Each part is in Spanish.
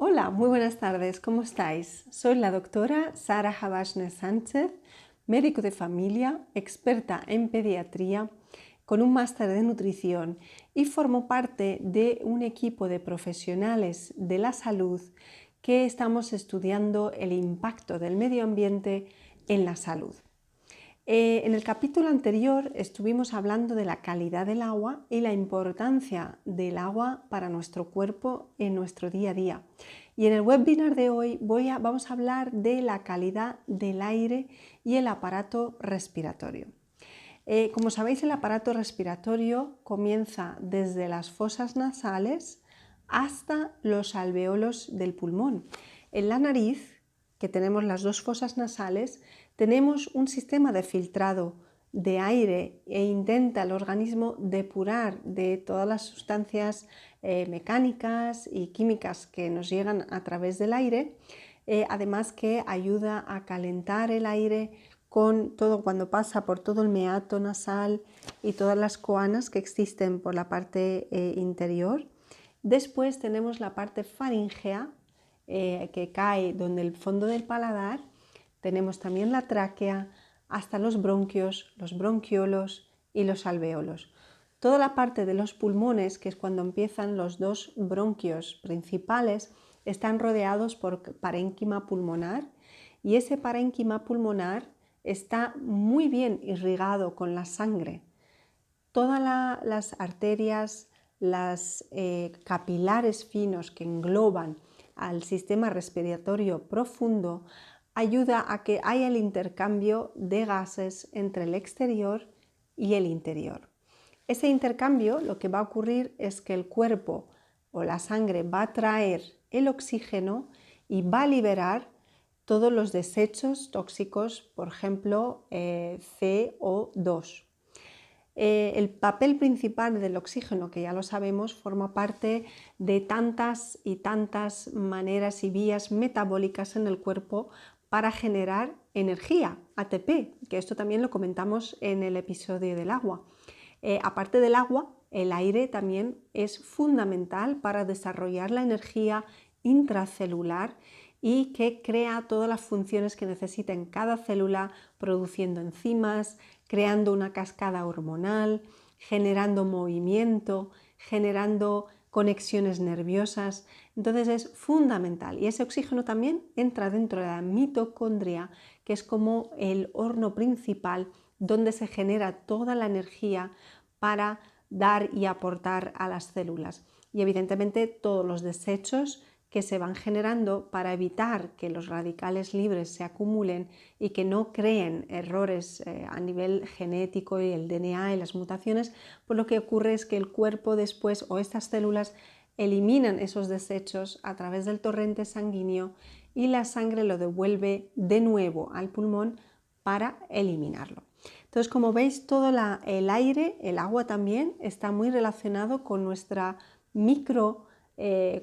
Hola, muy buenas tardes, ¿cómo estáis? Soy la doctora Sara Habashne Sánchez, médico de familia, experta en pediatría, con un máster de nutrición y formo parte de un equipo de profesionales de la salud que estamos estudiando el impacto del medio ambiente en la salud. En el capítulo anterior estuvimos hablando de la calidad del agua y la importancia del agua para nuestro cuerpo en nuestro día a día. Y en el webinar de hoy vamos a hablar de la calidad del aire y el aparato respiratorio. Como sabéis, el aparato respiratorio comienza desde las fosas nasales hasta los alvéolos del pulmón. En la nariz, que tenemos las dos fosas nasales, tenemos un sistema de filtrado de aire e intenta el organismo depurar de todas las sustancias mecánicas y químicas que nos llegan a través del aire, además que ayuda a calentar el aire con todo cuando pasa por todo el meato nasal y todas las coanas que existen por la parte interior. Después tenemos la parte faríngea que cae donde el fondo del paladar. Tenemos también la tráquea hasta los bronquios, los bronquiolos y los alvéolos. Toda la parte de los pulmones, que es cuando empiezan los dos bronquios principales, están rodeados por parénquima pulmonar y ese parénquima pulmonar está muy bien irrigado con la sangre. Todas las arterias, los capilares finos que engloban al sistema respiratorio profundo ayuda a que haya el intercambio de gases entre el exterior y el interior. Ese intercambio, lo que va a ocurrir es que el cuerpo o la sangre va a traer el oxígeno y va a liberar todos los desechos tóxicos, por ejemplo, CO2. El papel principal del oxígeno, que ya lo sabemos, forma parte de tantas y tantas maneras y vías metabólicas en el cuerpo para generar energía, ATP, que esto también lo comentamos en el episodio del agua. Aparte del agua, el aire también es fundamental para desarrollar la energía intracelular y que crea todas las funciones que necesita en cada célula, produciendo enzimas, creando una cascada hormonal, generando movimiento, generando conexiones nerviosas. Entonces es fundamental y ese oxígeno también entra dentro de la mitocondria, que es como el horno principal donde se genera toda la energía para dar y aportar a las células. Y evidentemente todos los desechos que se van generando para evitar que los radicales libres se acumulen y que no creen errores a nivel genético y el DNA y las mutaciones, pues lo que ocurre es que el cuerpo después o estas células eliminan esos desechos a través del torrente sanguíneo y la sangre lo devuelve de nuevo al pulmón para eliminarlo. Entonces, como veis, todo el aire, el agua también está muy relacionado con nuestra micro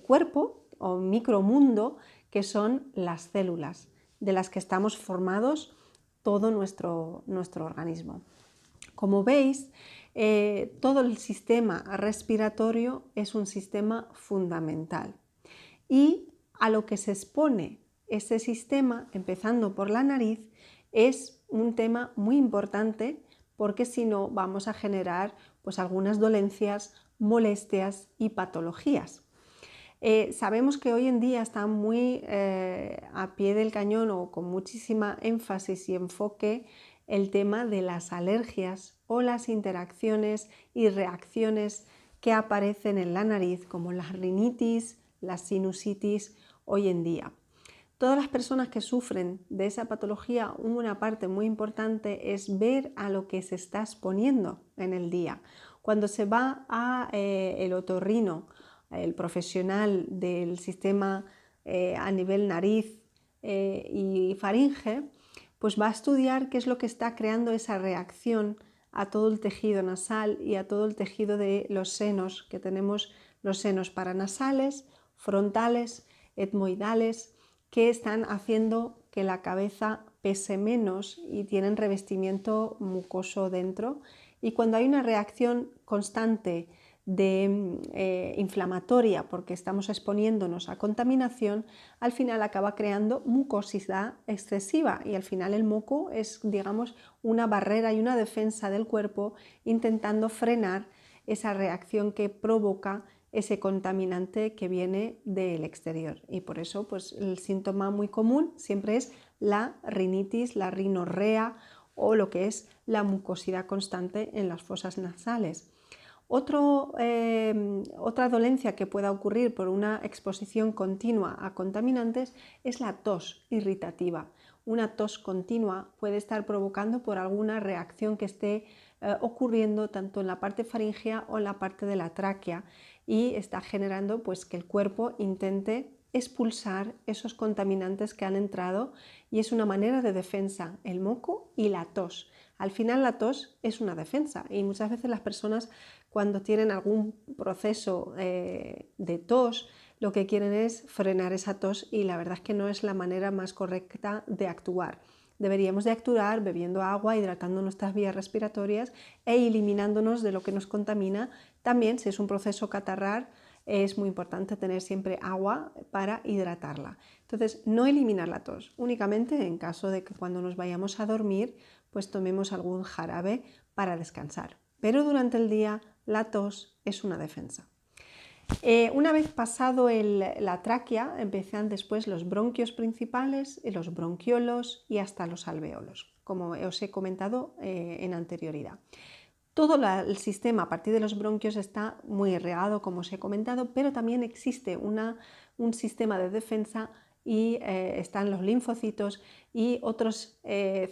cuerpo o micromundo, que son las células de las que estamos formados todo nuestro organismo. Como veis, todo el sistema respiratorio es un sistema fundamental y a lo que se expone ese sistema, empezando por la nariz, es un tema muy importante porque si no vamos a generar pues algunas dolencias, molestias y patologías. Sabemos que hoy en día está muy a pie del cañón o con muchísima énfasis y enfoque el tema de las alergias o las interacciones y reacciones que aparecen en la nariz, como la rinitis, la sinusitis hoy en día. Todas las personas que sufren de esa patología, una parte muy importante es ver a lo que se está exponiendo en el día. Cuando se va a el otorrino, el profesional del sistema a nivel nariz y faringe, pues va a estudiar qué es lo que está creando esa reacción a todo el tejido nasal y a todo el tejido de los senos, que tenemos los senos paranasales, frontales, etmoidales, que están haciendo que la cabeza pese menos y tienen revestimiento mucoso dentro. Y cuando hay una reacción constante inflamatoria porque estamos exponiéndonos a contaminación, al final acaba creando mucosidad excesiva y al final el moco es, digamos, una barrera y una defensa del cuerpo intentando frenar esa reacción que provoca ese contaminante que viene del exterior. Y por eso, pues, el síntoma muy común siempre es la rinitis, la rinorrea o lo que es la mucosidad constante en las fosas nasales. Otra dolencia que pueda ocurrir por una exposición continua a contaminantes es la tos irritativa. Una tos continua puede estar provocando por alguna reacción que esté ocurriendo tanto en la parte faríngea o en la parte de la tráquea y está generando pues, que el cuerpo intente expulsar esos contaminantes que han entrado y es una manera de defensa, el moco y la tos. Al final la tos es una defensa y muchas veces las personas cuando tienen algún proceso de tos lo que quieren es frenar esa tos y la verdad es que no es la manera más correcta de actuar. Deberíamos de actuar bebiendo agua, hidratando nuestras vías respiratorias e eliminándonos de lo que nos contamina. También si es un proceso catarrar es muy importante tener siempre agua para hidratarla. Entonces, no eliminar la tos, únicamente en caso de que cuando nos vayamos a dormir, pues tomemos algún jarabe para descansar. Pero durante el día la tos es una defensa. Una vez pasado la tráquea, empiezan después los bronquios principales, los bronquiolos y hasta los alvéolos, como os he comentado en anterioridad. Todo el sistema a partir de los bronquios está muy irrigado, como os he comentado, pero también existe un sistema de defensa y están los linfocitos y otras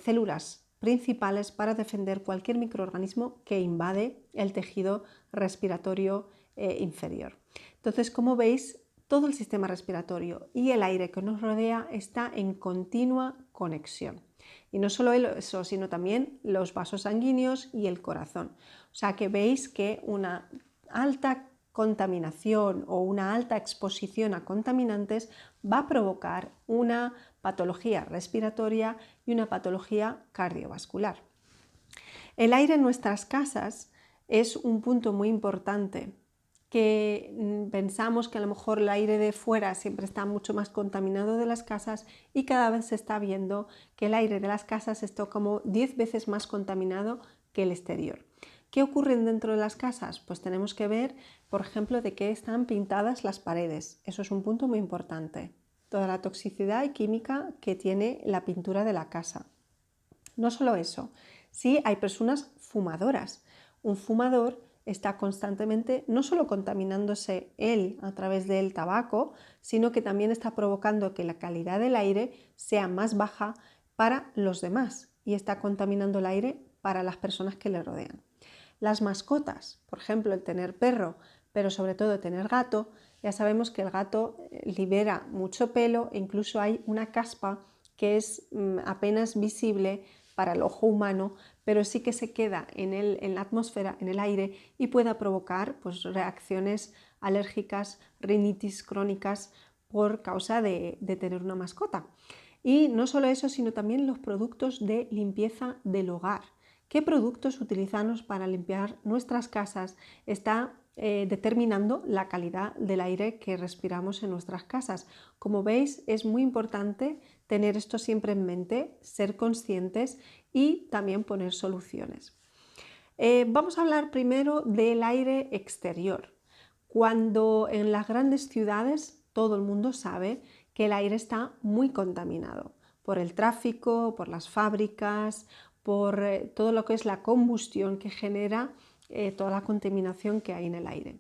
células principales para defender cualquier microorganismo que invade el tejido respiratorio inferior. Entonces, como veis, todo el sistema respiratorio y el aire que nos rodea está en continua conexión. Y no solo eso, sino también los vasos sanguíneos y el corazón. O sea que veis que una alta contaminación o una alta exposición a contaminantes va a provocar una patología respiratoria y una patología cardiovascular. El aire en nuestras casas es un punto muy importante que pensamos que a lo mejor el aire de fuera siempre está mucho más contaminado de las casas y cada vez se está viendo que el aire de las casas está como 10 veces más contaminado que el exterior. ¿Qué ocurre dentro de las casas? Pues tenemos que ver, por ejemplo, de qué están pintadas las paredes. Eso es un punto muy importante. Toda la toxicidad y química que tiene la pintura de la casa. No solo eso, sí hay personas fumadoras. Un fumador está constantemente no solo contaminándose él a través del tabaco, sino que también está provocando que la calidad del aire sea más baja para los demás y está contaminando el aire para las personas que le rodean. Las mascotas, por ejemplo, el tener perro, pero sobre todo tener gato, ya sabemos que el gato libera mucho pelo e incluso hay una caspa que es apenas visible para el ojo humano, pero sí que se queda en la atmósfera, en el aire, y pueda provocar pues, reacciones alérgicas, rinitis crónicas por causa de tener una mascota. Y no solo eso, sino también los productos de limpieza del hogar. ¿Qué productos utilizamos para limpiar nuestras casas? Está determinando la calidad del aire que respiramos en nuestras casas. Como veis, es muy importante tener esto siempre en mente, ser conscientes y también poner soluciones. Vamos a hablar primero del aire exterior. Cuando en las grandes ciudades todo el mundo sabe que el aire está muy contaminado por el tráfico, por las fábricas, por todo lo que es la combustión que genera toda la contaminación que hay en el aire.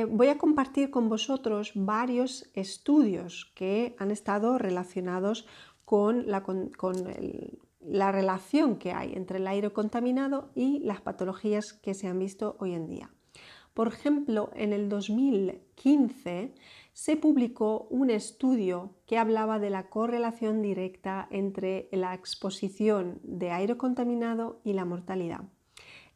Voy a compartir con vosotros varios estudios que han estado relacionados con la relación que hay entre el aire contaminado y las patologías que se han visto hoy en día. Por ejemplo, en el 2015 se publicó un estudio que hablaba de la correlación directa entre la exposición de aire contaminado y la mortalidad.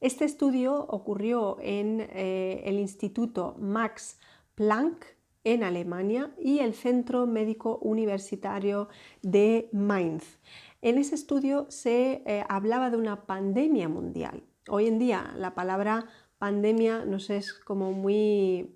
Este estudio ocurrió en el Instituto Max Planck en Alemania y el Centro Médico Universitario de Mainz. En ese estudio se hablaba de una pandemia mundial. Hoy en día la palabra pandemia nos es como muy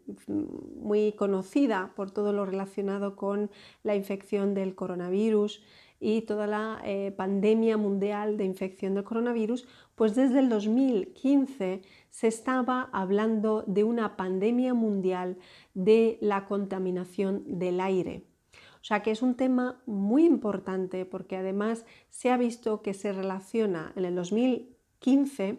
conocida por todo lo relacionado con la infección del coronavirus y toda la pandemia mundial de infección del coronavirus, pues desde el 2015 se estaba hablando de una pandemia mundial de la contaminación del aire. O sea que es un tema muy importante porque además se ha visto que se relaciona en el 2015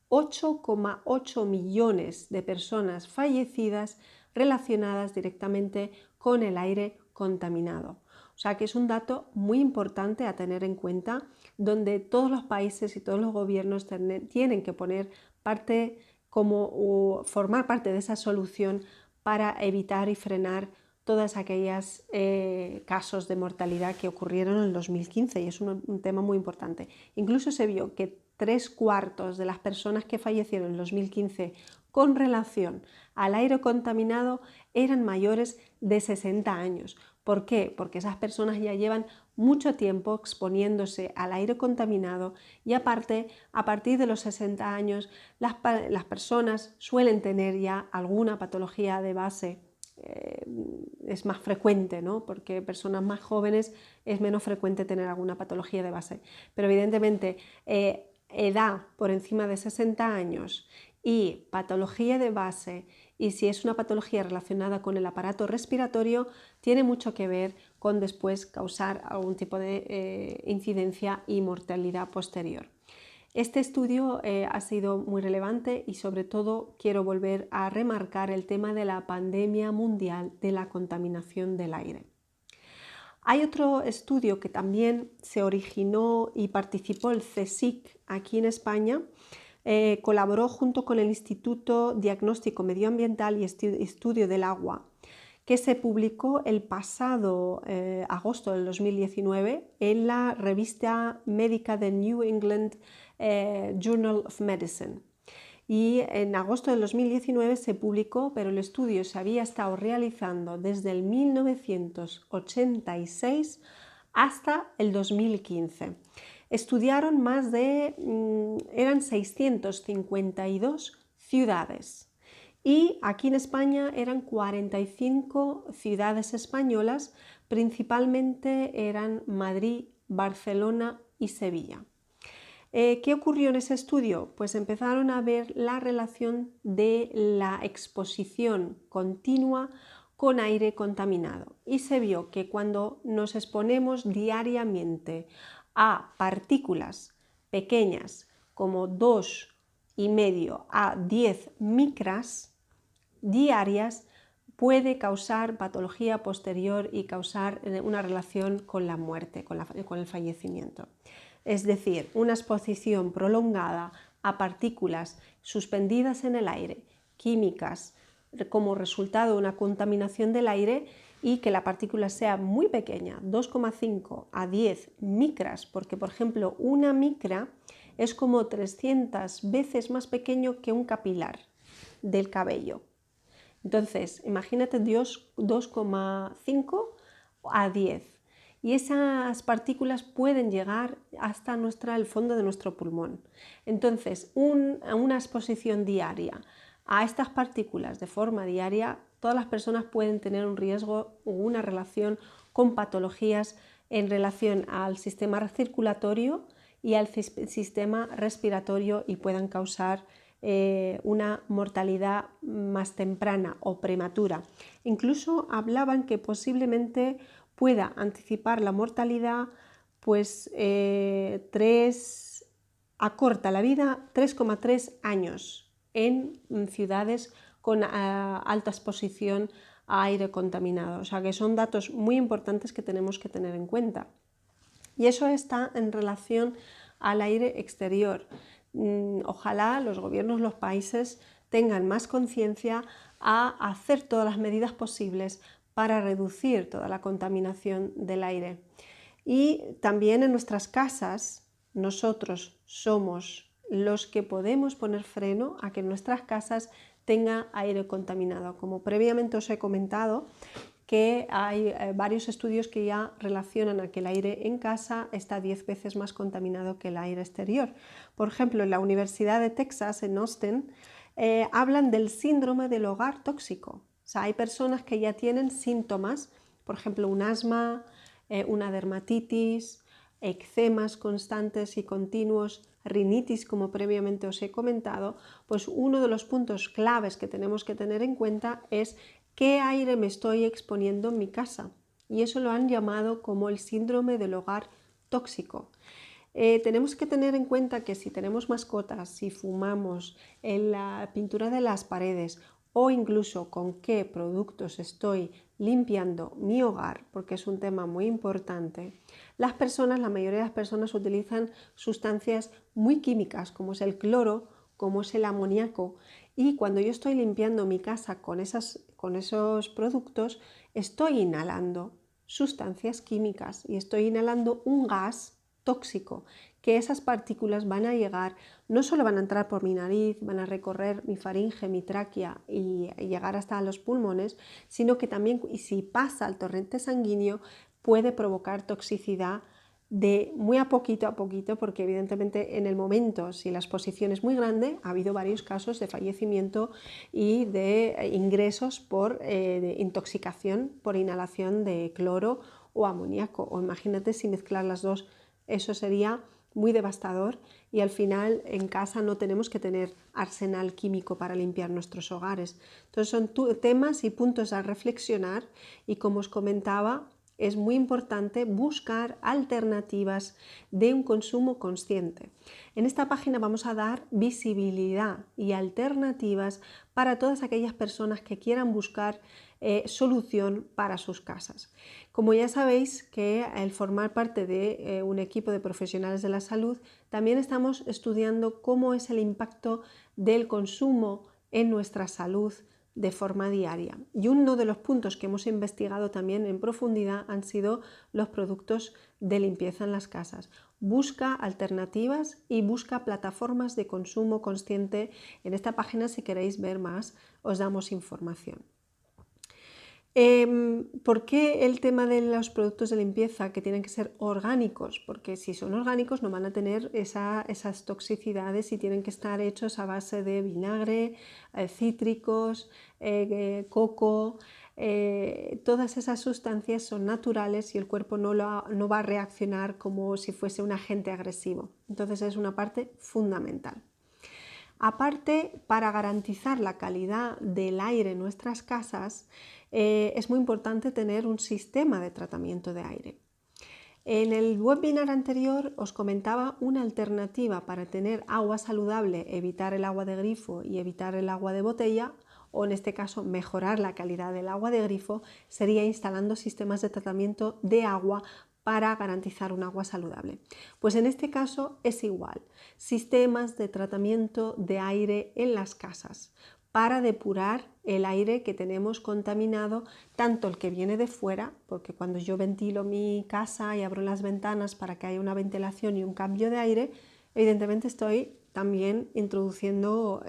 8,8 millones de personas fallecidas relacionadas directamente con el aire contaminado. O sea que es un dato muy importante a tener en cuenta, donde todos los países y todos los gobiernos tienen que poner parte formar parte de esa solución para evitar y frenar todas aquellas casos de mortalidad que ocurrieron en el 2015, y es un tema muy importante. Incluso se vio que 3/4 de las personas que fallecieron en el 2015 con relación al aire contaminado eran mayores de 60 años. ¿Por qué? Porque esas personas ya llevan mucho tiempo exponiéndose al aire contaminado y aparte, a partir de los 60 años, las personas suelen tener ya alguna patología de base. Es más frecuente, ¿no? Porque personas más jóvenes es menos frecuente tener alguna patología de base. Pero evidentemente, edad por encima de 60 años y patología de base, y si es una patología relacionada con el aparato respiratorio, tiene mucho que ver con después causar algún tipo de incidencia y mortalidad posterior. Este estudio ha sido muy relevante y sobre todo quiero volver a remarcar el tema de la pandemia mundial de la contaminación del aire. Hay otro estudio que también se originó y participó el CSIC aquí en España. Colaboró junto con el Instituto Diagnóstico Medioambiental y Estudio del Agua, que se publicó el pasado agosto del 2019 en la revista médica de New England Journal of Medicine. Y en agosto del 2019 se publicó, pero el estudio se había estado realizando desde el 1986 hasta el 2015. Estudiaron eran 652 ciudades. Y aquí en España eran 45 ciudades españolas, principalmente eran Madrid, Barcelona y Sevilla. ¿Qué ocurrió en ese estudio? Pues empezaron a ver la relación de la exposición continua con aire contaminado y se vio que cuando nos exponemos diariamente a partículas pequeñas como 2,5 a 10 micras diarias, puede causar patología posterior y causar una relación con la muerte, con el fallecimiento. Es decir, una exposición prolongada a partículas suspendidas en el aire, químicas, como resultado de una contaminación del aire, y que la partícula sea muy pequeña, 2,5 a 10 micras, porque por ejemplo una micra es como 300 veces más pequeño que un capilar del cabello. Entonces, imagínate 2,5 a 10. Y esas partículas pueden llegar hasta el fondo de nuestro pulmón. Entonces, una exposición diaria a estas partículas de forma diaria, todas las personas pueden tener un riesgo o una relación con patologías en relación al sistema circulatorio y al sistema respiratorio y puedan causar una mortalidad más temprana o prematura. Incluso hablaban que posiblemente pueda anticipar la mortalidad, pues acorta la vida 3,3 años en ciudades con alta exposición a aire contaminado. O sea que son datos muy importantes que tenemos que tener en cuenta. Y eso está en relación al aire exterior. Ojalá los gobiernos, los países tengan más conciencia a hacer todas las medidas posibles para reducir toda la contaminación del aire. Y también en nuestras casas, nosotros somos los que podemos poner freno a que nuestras casas tengan aire contaminado. Como previamente os he comentado, que hay varios estudios que ya relacionan a que el aire en casa está 10 veces más contaminado que el aire exterior. Por ejemplo, en la Universidad de Texas, en Austin, hablan del síndrome del hogar tóxico. O sea, hay personas que ya tienen síntomas, por ejemplo, un asma, una dermatitis, eczemas constantes y continuos, rinitis, como previamente os he comentado. Pues uno de los puntos claves que tenemos que tener en cuenta es qué aire me estoy exponiendo en mi casa. Y eso lo han llamado como el síndrome del hogar tóxico. Tenemos que tener en cuenta que si tenemos mascotas, si fumamos, en la pintura de las paredes o incluso con qué productos estoy limpiando mi hogar, porque es un tema muy importante, la mayoría de las personas utilizan sustancias muy químicas, como es el cloro, como es el amoníaco, y cuando yo estoy limpiando mi casa con esos productos, estoy inhalando sustancias químicas y estoy inhalando un gas tóxico, que esas partículas van a llegar, no solo van a entrar por mi nariz, van a recorrer mi faringe, mi tráquea y llegar hasta los pulmones, sino que también, y si pasa al torrente sanguíneo, puede provocar toxicidad de muy a poquito, porque evidentemente en el momento, si la exposición es muy grande, ha habido varios casos de fallecimiento y de ingresos por de intoxicación por inhalación de cloro o amoníaco, o imagínate si mezclar las dos, eso sería muy devastador y al final en casa no tenemos que tener arsenal químico para limpiar nuestros hogares. Entonces son temas y puntos a reflexionar y como os comentaba, es muy importante buscar alternativas de un consumo consciente. En esta página vamos a dar visibilidad y alternativas para todas aquellas personas que quieran buscar solución para sus casas. Como ya sabéis que al formar parte de un equipo de profesionales de la salud, también estamos estudiando cómo es el impacto del consumo en nuestra salud de forma diaria. Y uno de los puntos que hemos investigado también en profundidad han sido los productos de limpieza en las casas. Busca alternativas y busca plataformas de consumo consciente. En esta página, si queréis ver más, os damos información. ¿Por qué el tema de los productos de limpieza que tienen que ser orgánicos? Porque si son orgánicos no van a tener esas toxicidades y tienen que estar hechos a base de vinagre, cítricos, coco. Todas esas sustancias son naturales y el cuerpo no va a reaccionar como si fuese un agente agresivo. Entonces es una parte fundamental. Aparte, para garantizar la calidad del aire en nuestras casas, es muy importante tener un sistema de tratamiento de aire. En el webinar anterior os comentaba una alternativa para tener agua saludable, evitar el agua de grifo y evitar el agua de botella, o en este caso mejorar la calidad del agua de grifo, sería instalando sistemas de tratamiento de agua para garantizar un agua saludable. Pues en este caso es igual, sistemas de tratamiento de aire en las casas para depurar el aire que tenemos contaminado, tanto el que viene de fuera, porque cuando yo ventilo mi casa y abro las ventanas para que haya una ventilación y un cambio de aire, evidentemente estoy también introduciendo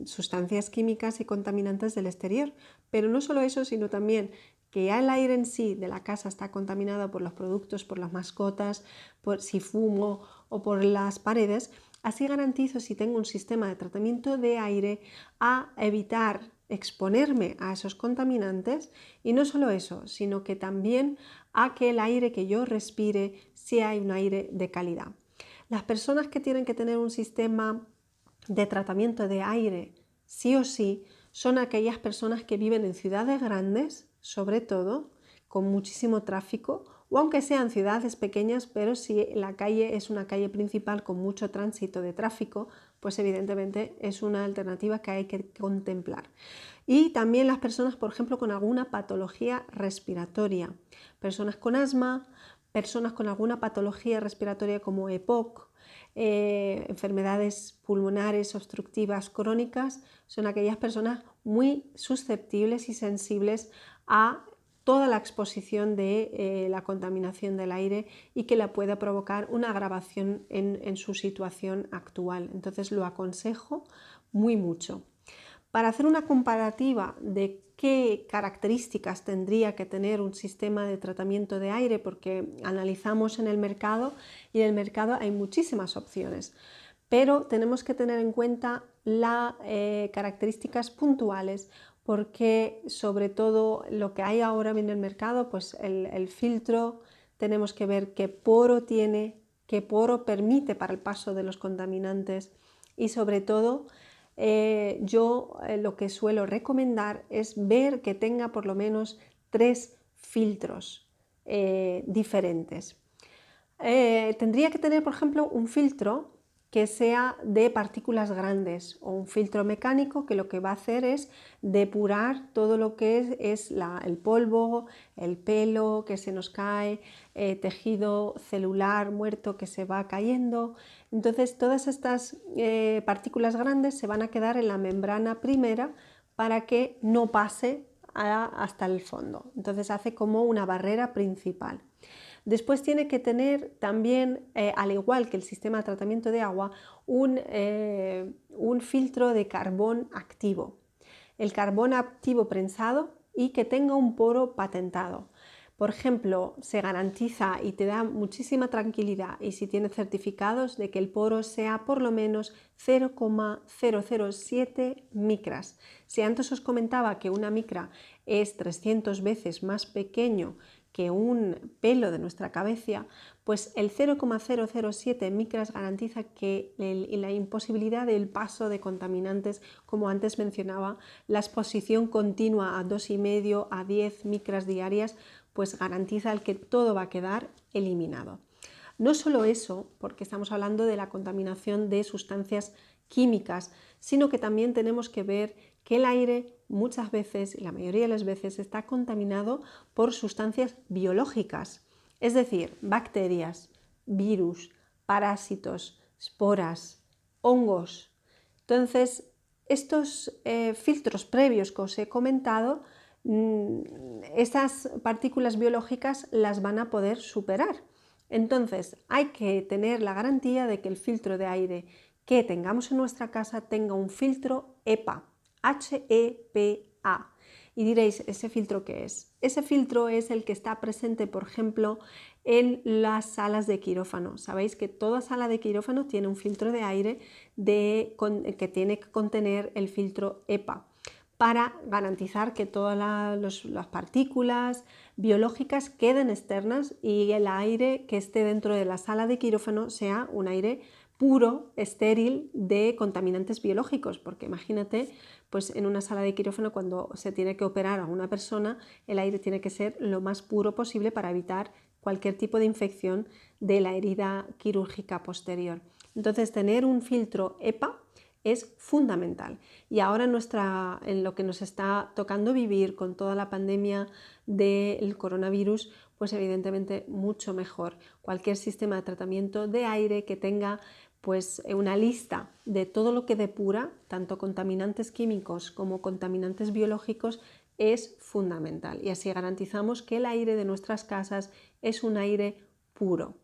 sustancias químicas y contaminantes del exterior. Pero no solo eso, sino también que ya el aire en sí de la casa está contaminado por los productos, por las mascotas, por si fumo o por las paredes. Así garantizo, si tengo un sistema de tratamiento de aire, a evitar exponerme a esos contaminantes y no solo eso, sino que también a que el aire que yo respire sea un aire de calidad. Las personas que tienen que tener un sistema de tratamiento de aire sí o sí son aquellas personas que viven en ciudades grandes, sobre todo, con muchísimo tráfico, o aunque sean ciudades pequeñas, pero si la calle es una calle principal con mucho tránsito de tráfico, pues evidentemente es una alternativa que hay que contemplar. Y también las personas, por ejemplo, con alguna patología respiratoria, personas con asma, personas con alguna patología respiratoria como EPOC, enfermedades pulmonares obstructivas crónicas, son aquellas personas muy susceptibles y sensibles a toda la exposición de la contaminación del aire y que la pueda provocar una agravación en su situación actual. Entonces lo aconsejo muy mucho. Para hacer una comparativa de qué características tendría que tener un sistema de tratamiento de aire, porque analizamos en el mercado y en el mercado hay muchísimas opciones. pero tenemos que tener en cuenta las características puntuales, porque sobre todo lo que hay ahora en el mercado, pues el filtro, tenemos que ver qué poro tiene, qué poro permite para el paso de los contaminantes, y sobre todo yo lo que suelo recomendar es ver que tenga por lo menos 3 filtros diferentes. Tendría que tener, por ejemplo, un filtro que sea de partículas grandes, o un filtro mecánico que lo que va a hacer es depurar todo lo que es el polvo, el pelo que se nos cae, tejido celular muerto que se va cayendo. Entonces todas estas partículas grandes se van a quedar en la membrana primera para que no pase hasta el fondo. Entonces hace como una barrera principal. Después tiene que tener también, al igual que el sistema de tratamiento de agua, un filtro de carbón activo. El carbón activo prensado y que tenga un poro patentado. Por ejemplo, se garantiza y te da muchísima tranquilidad, y si tiene certificados, de que el poro sea por lo menos 0,007 micras. Si antes os comentaba que una micra es 300 veces más pequeño que un pelo de nuestra cabeza, pues el 0,007 micras garantiza que la imposibilidad del paso de contaminantes, como antes mencionaba, la exposición continua a 2,5 a 10 micras diarias, pues garantiza el que todo va a quedar eliminado. No solo eso, porque estamos hablando de la contaminación de sustancias químicas, sino que también tenemos que ver que el aire muchas veces, y la mayoría de las veces, está contaminado por sustancias biológicas, es decir, bacterias, virus, parásitos, esporas, hongos. Entonces, estos filtros previos que os he comentado, estas partículas biológicas las van a poder superar. Entonces, hay que tener la garantía de que el filtro de aire que tengamos en nuestra casa tenga un filtro HEPA, H-E-P-A. Y diréis, ¿ese filtro qué es? Ese filtro es el que está presente, por ejemplo, en las salas de quirófano. Sabéis que toda sala de quirófano tiene un filtro de aire que tiene que contener el filtro HEPA, para garantizar que todas las partículas biológicas queden externas y el aire que esté dentro de la sala de quirófano sea un aire puro, estéril de contaminantes biológicos, porque imagínate, pues en una sala de quirófano, cuando se tiene que operar a una persona, el aire tiene que ser lo más puro posible para evitar cualquier tipo de infección de la herida quirúrgica posterior. Entonces, tener un filtro HEPA es fundamental. Y ahora en lo que nos está tocando vivir con toda la pandemia del coronavirus, pues evidentemente mucho mejor. Cualquier sistema de tratamiento de aire que tenga pues una lista de todo lo que depura, tanto contaminantes químicos como contaminantes biológicos, es fundamental. Y así garantizamos que el aire de nuestras casas es un aire puro.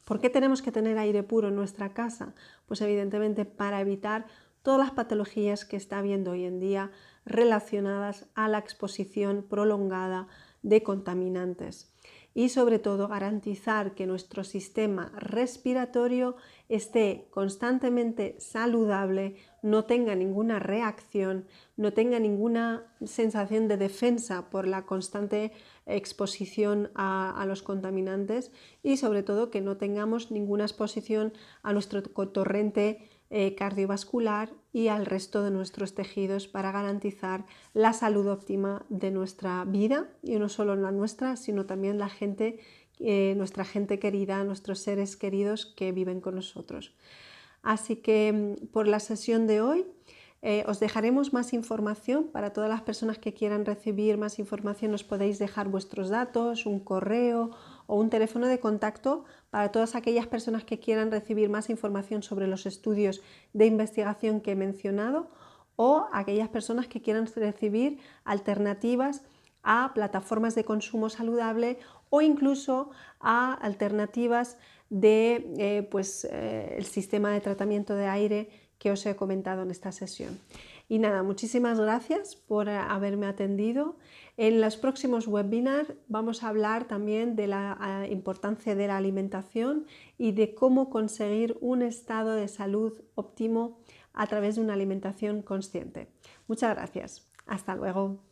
¿Por qué tenemos que tener aire puro en nuestra casa? Pues evidentemente para evitar todas las patologías que está habiendo hoy en día relacionadas a la exposición prolongada de contaminantes, y sobre todo garantizar que nuestro sistema respiratorio esté constantemente saludable, no tenga ninguna reacción, no tenga ninguna sensación de defensa por la constante exposición a los contaminantes, y sobre todo que no tengamos ninguna exposición a nuestro torrente cardiovascular y al resto de nuestros tejidos, para garantizar la salud óptima de nuestra vida, y no solo la nuestra, sino también la gente, nuestra gente querida, nuestros seres queridos que viven con nosotros. Así que por la sesión de hoy os dejaremos más información. Para todas las personas que quieran recibir más información, os podéis dejar vuestros datos, un correo o un teléfono de contacto para todas aquellas personas que quieran recibir más información sobre los estudios de investigación que he mencionado, o aquellas personas que quieran recibir alternativas a plataformas de consumo saludable, o incluso a alternativas de el sistema de tratamiento de aire que os he comentado en esta sesión. Y nada, muchísimas gracias por haberme atendido. En los próximos webinars vamos a hablar también de la importancia de la alimentación y de cómo conseguir un estado de salud óptimo a través de una alimentación consciente. Muchas gracias. Hasta luego.